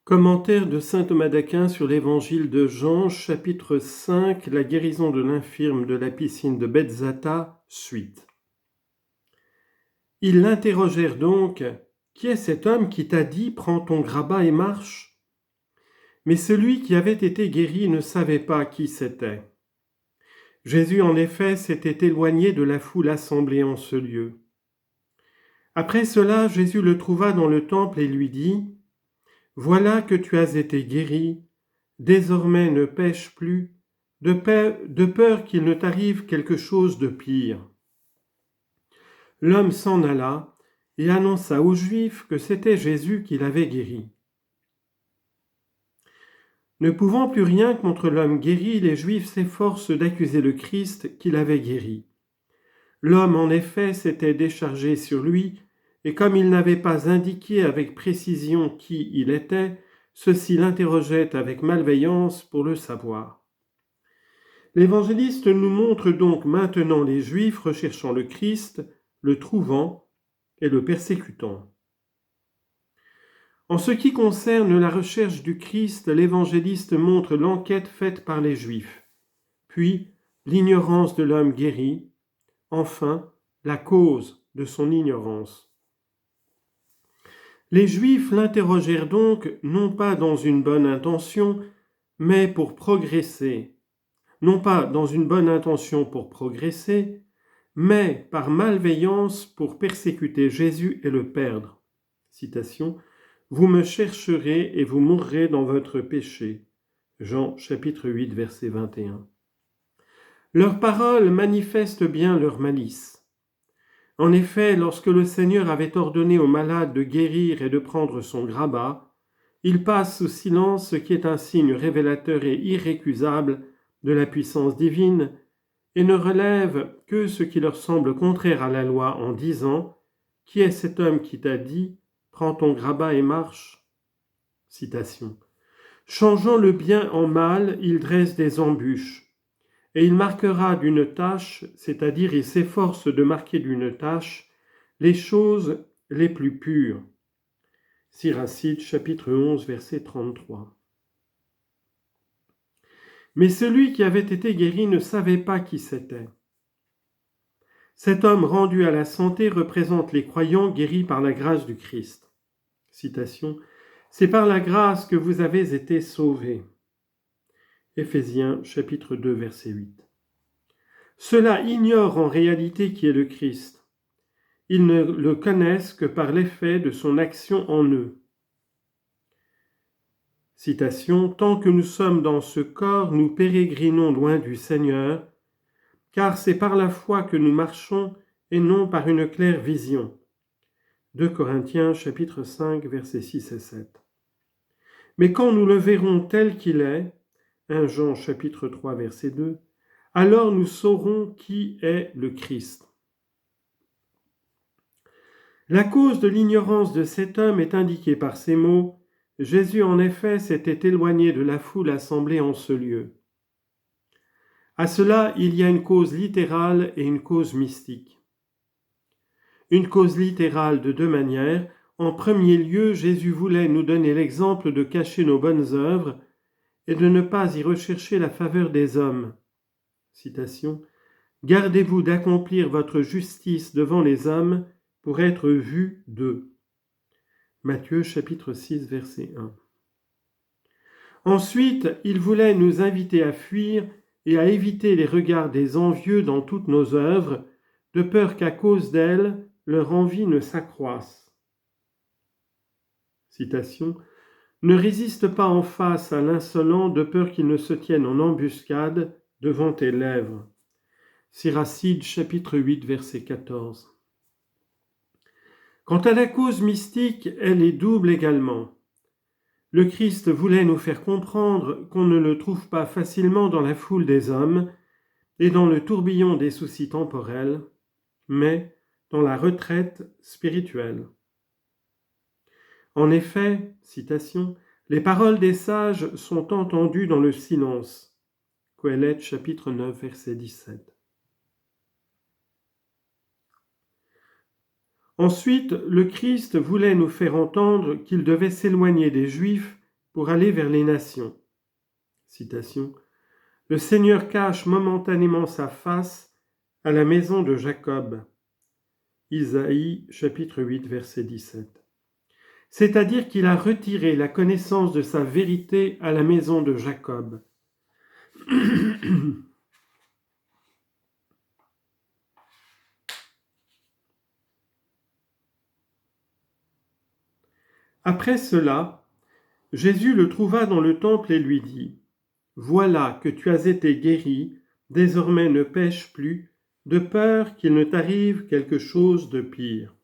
Commentaire de saint Thomas d'Aquin sur l'évangile de Jean, chapitre 5, la guérison de l'infirme de la piscine de Bethzatha, suite. Ils l'interrogèrent donc, « Qui est cet homme qui t'a dit, prends ton grabat et marche ?» Mais celui qui avait été guéri ne savait pas qui c'était. Jésus, en effet, s'était éloigné de la foule assemblée en ce lieu. Après cela, Jésus le trouva dans le temple et lui dit, « Voilà que tu as été guéri, désormais ne pêche plus, de peur qu'il ne t'arrive quelque chose de pire. » L'homme s'en alla et annonça aux Juifs que c'était Jésus qui l'avait guéri. Ne pouvant plus rien contre l'homme guéri, les Juifs s'efforcent d'accuser le Christ qui l'avait guéri. L'homme, en effet, s'était déchargé sur lui, et comme il n'avait pas indiqué avec précision qui il était, ceux-ci l'interrogeaient avec malveillance pour le savoir. L'évangéliste nous montre donc maintenant les Juifs recherchant le Christ, le trouvant et le persécutant. En ce qui concerne la recherche du Christ, l'évangéliste montre l'enquête faite par les Juifs, puis l'ignorance de l'homme guéri, enfin la cause de son ignorance. Les Juifs l'interrogèrent donc non pas dans une bonne intention, mais pour progresser. Non pas dans une bonne intention pour progresser, mais par malveillance pour persécuter Jésus et le perdre. Citation, « Vous me chercherez et vous mourrez dans votre péché. » Jean chapitre 8, verset 21. Leurs paroles manifestent bien leur malice. En effet, lorsque le Seigneur avait ordonné aux malades de guérir et de prendre son grabat, il passe sous silence ce qui est un signe révélateur et irrécusable de la puissance divine, et ne relève que ce qui leur semble contraire à la loi en disant « Qui est cet homme qui t'a dit « Prends ton grabat et marche » Citation. Changeant le bien en mal, il dresse des embûches. Et il marquera d'une tâche, c'est-à-dire il s'efforce de marquer d'une tâche, les choses les plus pures. Siracide, chapitre 11, verset 33. Mais celui qui avait été guéri ne savait pas qui c'était. Cet homme rendu à la santé représente les croyants guéris par la grâce du Christ. Citation, « C'est par la grâce que vous avez été sauvés. » Éphésiens, chapitre 2, verset 8. Ceux-là ignorent en réalité qui est le Christ. Ils ne le connaissent que par l'effet de son action en eux. Citation, « Tant que nous sommes dans ce corps, nous pérégrinons loin du Seigneur, car c'est par la foi que nous marchons et non par une claire vision. » 2 Corinthiens chapitre 5, versets 6 et 7. Mais quand nous le verrons tel qu'il est, 1 Jean chapitre 3, verset 2, alors nous saurons qui est le Christ. La cause de l'ignorance de cet homme est indiquée par ces mots. Jésus, en effet, s'était éloigné de la foule assemblée en ce lieu. À cela, il y a une cause littérale et une cause mystique. Une cause littérale de deux manières. En premier lieu, Jésus voulait nous donner l'exemple de cacher nos bonnes œuvres et de ne pas y rechercher la faveur des hommes. Citation, « Gardez-vous d'accomplir votre justice devant les hommes pour être vus d'eux. » Matthieu chapitre 6, verset 1. Ensuite, il voulait nous inviter à fuir et à éviter les regards des envieux dans toutes nos œuvres, de peur qu'à cause d'elles, leur envie ne s'accroisse. Citation, « Ne résiste pas en face à l'insolent de peur qu'il ne se tienne en embuscade devant tes lèvres. » Siracide, chapitre 8, verset 14. Quant à la cause mystique, elle est double également. Le Christ voulait nous faire comprendre qu'on ne le trouve pas facilement dans la foule des hommes et dans le tourbillon des soucis temporels, mais dans la retraite spirituelle. En effet, citation, « Les paroles des sages sont entendues dans le silence. » Qoëlette, chapitre 9, verset 17. Ensuite, le Christ voulait nous faire entendre qu'il devait s'éloigner des Juifs pour aller vers les nations. Citation. Le Seigneur cache momentanément sa face à la maison de Jacob. Isaïe chapitre 8 verset 17. C'est-à-dire qu'il a retiré la connaissance de sa vérité à la maison de Jacob. Après cela, Jésus le trouva dans le temple et lui dit : « Voilà que tu as été guéri, désormais ne pêche plus, de peur qu'il ne t'arrive quelque chose de pire. »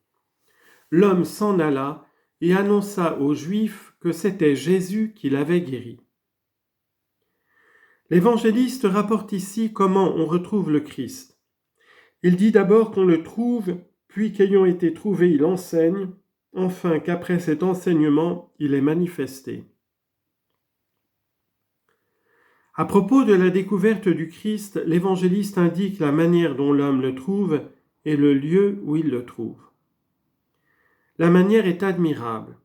L'homme s'en alla et annonça aux Juifs que c'était Jésus qui l'avait guéri. L'évangéliste rapporte ici comment on retrouve le Christ. Il dit d'abord qu'on le trouve, puis qu'ayant été trouvé, il enseigne, enfin qu'après cet enseignement, il est manifesté. À propos de la découverte du Christ, l'évangéliste indique la manière dont l'homme le trouve et le lieu où il le trouve. La manière est admirable.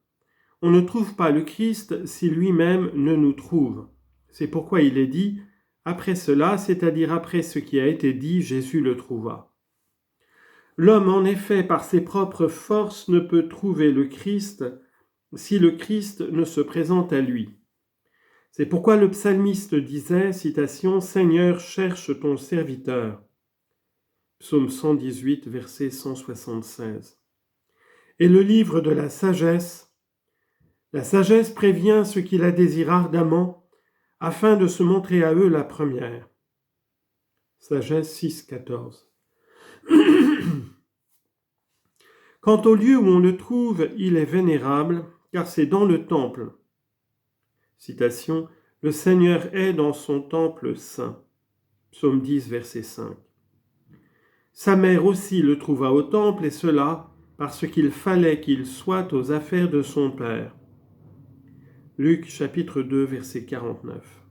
On ne trouve pas le Christ si lui-même ne nous trouve. C'est pourquoi il est dit « Après cela, c'est-à-dire après ce qui a été dit, Jésus le trouva ». L'homme, en effet, par ses propres forces, ne peut trouver le Christ si le Christ ne se présente à lui. C'est pourquoi le psalmiste disait, citation, « Seigneur, cherche ton serviteur ». Psaume 118, verset 176. Et le livre de la sagesse prévient ceux qui la désirent ardemment, afin de se montrer à eux la première. Sagesse 6, 14. Quant au lieu où on le trouve, il est vénérable, car c'est dans le temple. Citation, « Le Seigneur est dans son temple saint ». Psaume 10, verset 5. Sa mère aussi le trouva au temple, et cela parce qu'il fallait qu'il soit aux affaires de son père. Luc chapitre 2, verset 49.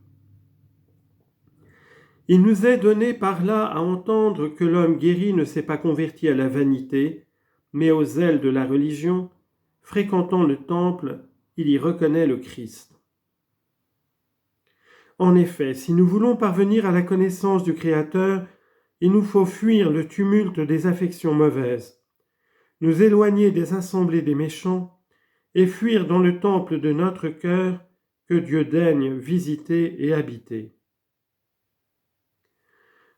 Il nous est donné par là à entendre que l'homme guéri ne s'est pas converti à la vanité, mais au zèle de la religion. Fréquentant le temple, il y reconnaît le Christ. En effet, si nous voulons parvenir à la connaissance du Créateur, il nous faut fuir le tumulte des affections mauvaises, nous éloigner des assemblées des méchants et fuir dans le temple de notre cœur que Dieu daigne visiter et habiter.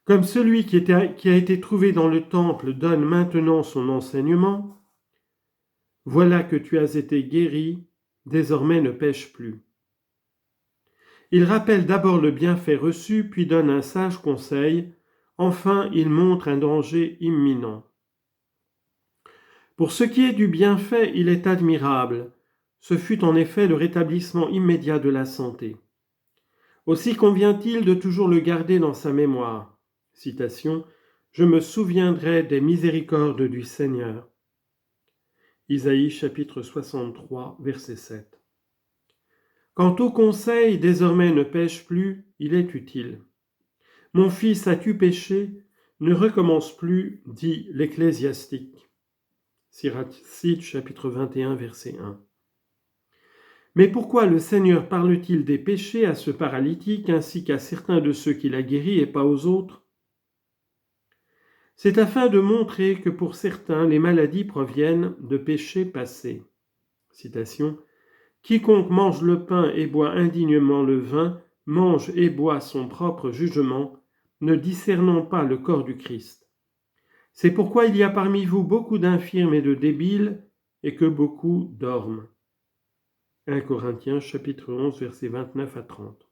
Comme celui qui a été trouvé dans le temple donne maintenant son enseignement, « Voilà que tu as été guéri, désormais ne pêche plus. » Il rappelle d'abord le bienfait reçu, puis donne un sage conseil, enfin il montre un danger imminent. Pour ce qui est du bienfait, il est admirable. Ce fut en effet le rétablissement immédiat de la santé. Aussi convient-il de toujours le garder dans sa mémoire. Citation, « Je me souviendrai des miséricordes du Seigneur. » Isaïe chapitre 63, verset 7. Quant au conseil « Désormais ne pêche plus », il est utile. « Mon fils, as-tu péché ? Ne recommence plus, dit l'Ecclésiastique. » Sirach chapitre 21, verset 1. Mais pourquoi le Seigneur parle-t-il des péchés à ce paralytique ainsi qu'à certains de ceux qu'il a guéris et pas aux autres ? C'est afin de montrer que pour certains, les maladies proviennent de péchés passés. Citation, « Quiconque mange le pain et boit indignement le vin, mange et boit son propre jugement, ne discernant pas le corps du Christ. C'est pourquoi il y a parmi vous beaucoup d'infirmes et de débiles, et que beaucoup dorment. » 1 Corinthiens chapitre 11, versets 29 à 30.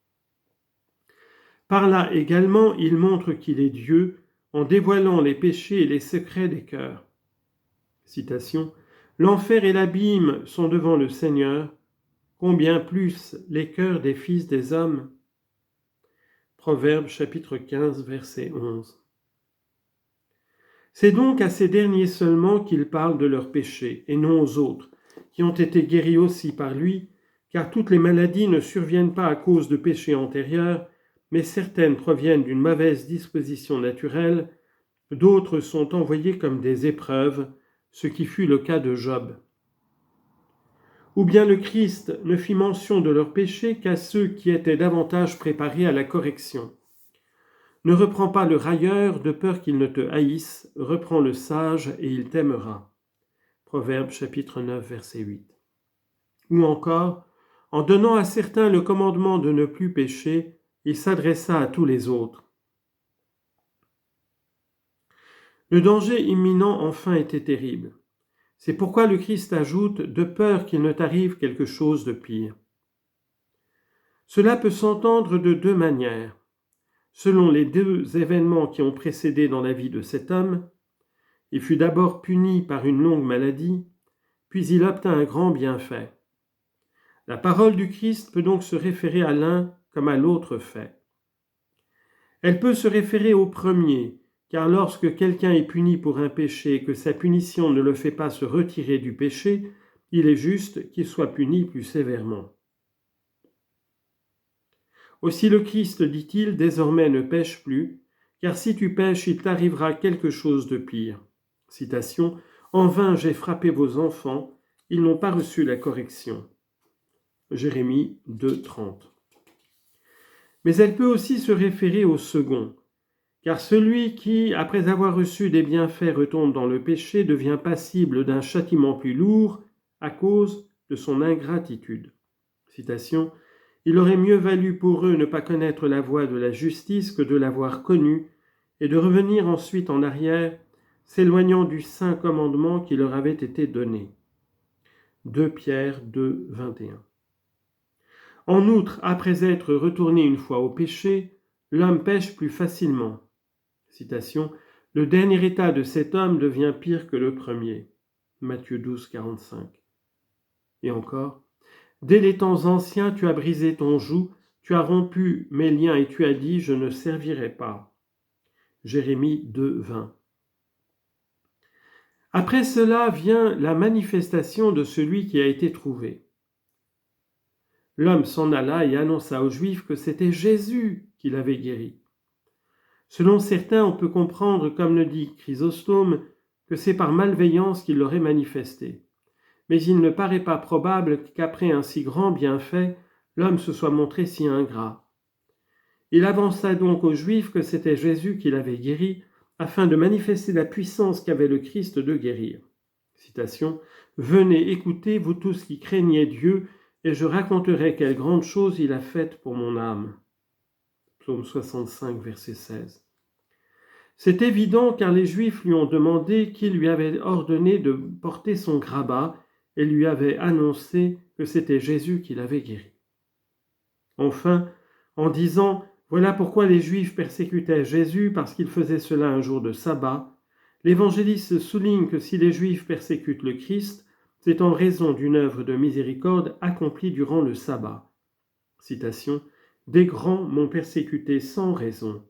Par là également, il montre qu'il est Dieu, en dévoilant les péchés et les secrets des cœurs. Citation, « L'enfer et l'abîme sont devant le Seigneur, combien plus les cœurs des fils des hommes. » Proverbes chapitre 15, verset 11. C'est donc à ces derniers seulement qu'il parle de leurs péchés, et non aux autres, qui ont été guéris aussi par lui, car toutes les maladies ne surviennent pas à cause de péchés antérieurs, mais certaines proviennent d'une mauvaise disposition naturelle, d'autres sont envoyées comme des épreuves, ce qui fut le cas de Job. Ou bien le Christ ne fit mention de leurs péchés qu'à ceux qui étaient davantage préparés à la correction. Ne reprends pas le railleur de peur qu'il ne te haïsse, reprends le sage et il t'aimera. Proverbe chapitre 9, verset 8. Ou encore, en donnant à certains le commandement de ne plus pécher, il s'adressa à tous les autres. Le danger imminent enfin était terrible. C'est pourquoi le Christ ajoute « de peur qu'il ne t'arrive quelque chose de pire ». Cela peut s'entendre de deux manières. Selon les deux événements qui ont précédé dans la vie de cet homme, il fut d'abord puni par une longue maladie, puis il obtint un grand bienfait. La parole du Christ peut donc se référer à l'un comme à l'autre fait. Elle peut se référer au premier, car lorsque quelqu'un est puni pour un péché et que sa punition ne le fait pas se retirer du péché, il est juste qu'il soit puni plus sévèrement. Aussi le Christ dit-il, désormais ne pêche plus, car si tu pêches, il t'arrivera quelque chose de pire. Citation, en vain j'ai frappé vos enfants, ils n'ont pas reçu la correction. Jérémie 2, 30. Mais elle peut aussi se référer au second, car celui qui, après avoir reçu des bienfaits, retombe dans le péché, devient passible d'un châtiment plus lourd à cause de son ingratitude. Citation, il aurait mieux valu pour eux ne pas connaître la voie de la justice que de l'avoir connue, et de revenir ensuite en arrière, s'éloignant du saint commandement qui leur avait été donné. 2 Pierre 2, 21. En outre, après être retourné une fois au péché, l'homme pêche plus facilement. Citation, le dernier état de cet homme devient pire que le premier. Matthieu 12, 45. Et encore, dès les temps anciens, tu as brisé ton joug, tu as rompu mes liens et tu as dit, je ne servirai pas. Jérémie 2, 20. Après cela vient la manifestation de celui qui a été trouvé. L'homme s'en alla et annonça aux Juifs que c'était Jésus qui l'avait guéri. Selon certains, on peut comprendre, comme le dit Chrysostome, que c'est par malveillance qu'il l'aurait manifesté. Mais il ne paraît pas probable qu'après un si grand bienfait, l'homme se soit montré si ingrat. Il avança donc aux Juifs que c'était Jésus qui l'avait guéri, afin de manifester la puissance qu'avait le Christ de guérir. Citation, « Venez écouter, vous tous qui craignez Dieu, et je raconterai quelles grandes choses il a faites pour mon âme. » Psaume 65, verset 16. C'est évident car les Juifs lui ont demandé qui lui avait ordonné de porter son grabat et lui avait annoncé que c'était Jésus qui l'avait guéri. Enfin, en disant « Voilà pourquoi les Juifs persécutaient Jésus parce qu'il faisait cela un jour de sabbat », l'évangéliste souligne que si les Juifs persécutent le Christ, c'est en raison d'une œuvre de miséricorde accomplie durant le sabbat. Citation, « Des grands m'ont persécuté sans raison. »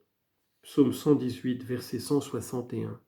Psaume 118, verset 161.